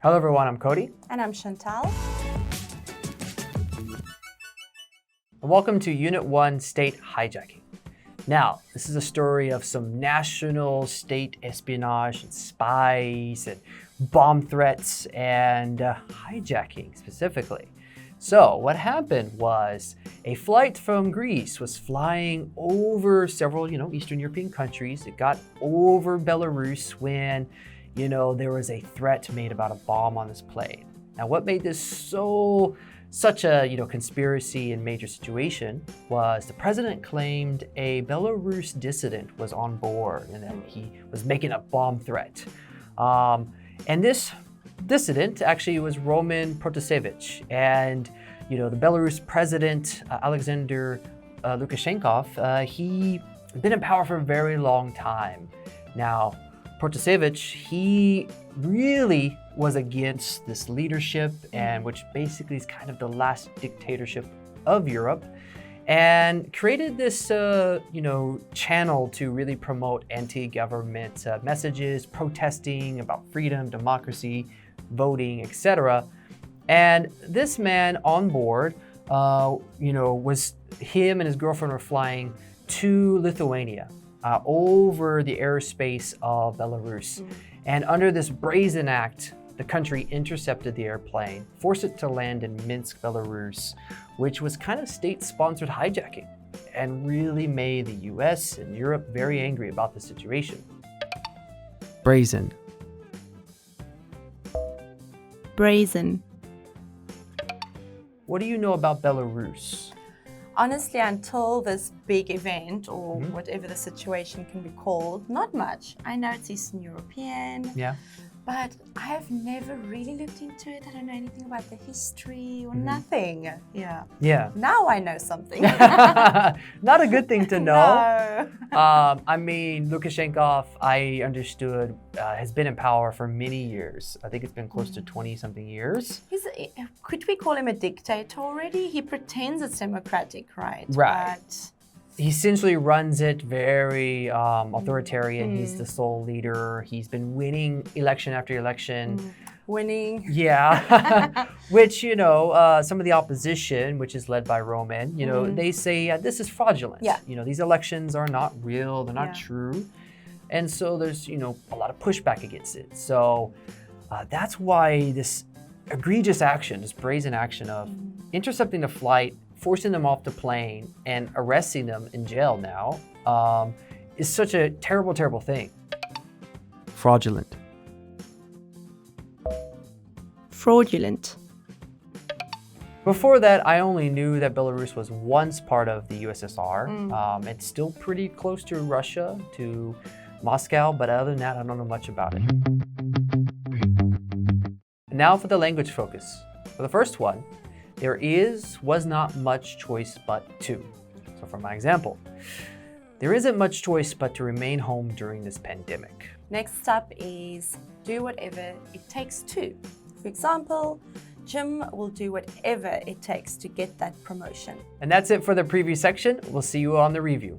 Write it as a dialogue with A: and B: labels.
A: Hello everyone, I'm Cody.
B: And I'm Chantal.
A: And welcome to Unit 1, State Hijacking. Now, this is a story of some national state espionage and spies and bomb threats and hijacking specifically. So what happened was a flight from Greece was flying over several, Eastern European countries. It got over Belarus when, there was a threat made about a bomb on this plane. Now, what made this such a conspiracy and major situation was the president claimed a Belarus dissident was on board and that he was making a bomb threat. And this dissident actually was Roman Protasevich, and the Belarus president Alexander Lukashenko, he had been in power for a very long time. Now, Protasevich, he really was against this leadership, and which basically is kind of the last dictatorship of Europe, and created this channel to really promote anti-government messages, protesting about freedom, democracy, voting, etc. And this man on board, was him and his girlfriend were flying to Lithuania over the airspace of Belarus. And under this brazen act, the country intercepted the airplane, forced it to land in Minsk, Belarus, which was kind of state-sponsored hijacking and really made the US and Europe very angry about the situation. Brazen.
B: Brazen.
A: What do you know about Belarus?
B: Honestly, until this big event or whatever the situation can be called, not much. I know it's Eastern European.
A: Yeah.
B: But I have never really looked into it. I don't know anything about the history or nothing. Yeah. Now I know something.
A: Not a good thing to know.
B: No.
A: Lukashenko, I understood, has been in power for many years. I think it's been close to 20-something years.
B: Could we call him a dictator already? He pretends it's democratic, right?
A: Right.
B: But
A: he essentially runs it very authoritarian. He's the sole leader. He's been winning election after election.
B: Winning.
A: Yeah. Which, some of the opposition, which is led by Roman, they say this is fraudulent.
B: Yeah.
A: These elections are not real. They're not true. And so there's, a lot of pushback against it. So that's why this egregious action, this brazen action of intercepting the flight, forcing them off the plane and arresting them in jail now is such a terrible, terrible thing. Fraudulent.
B: Fraudulent.
A: Before that, I only knew that Belarus was once part of the USSR. It's still pretty close to Russia, to Moscow, but other than that, I don't know much about it. Now for the language focus. For the first one, there was not much choice but to. So for my example, there isn't much choice but to remain home during this pandemic.
B: Next up is do whatever it takes to. For example, Jim will do whatever it takes to get that promotion.
A: And that's it for the preview section. We'll see you on the review.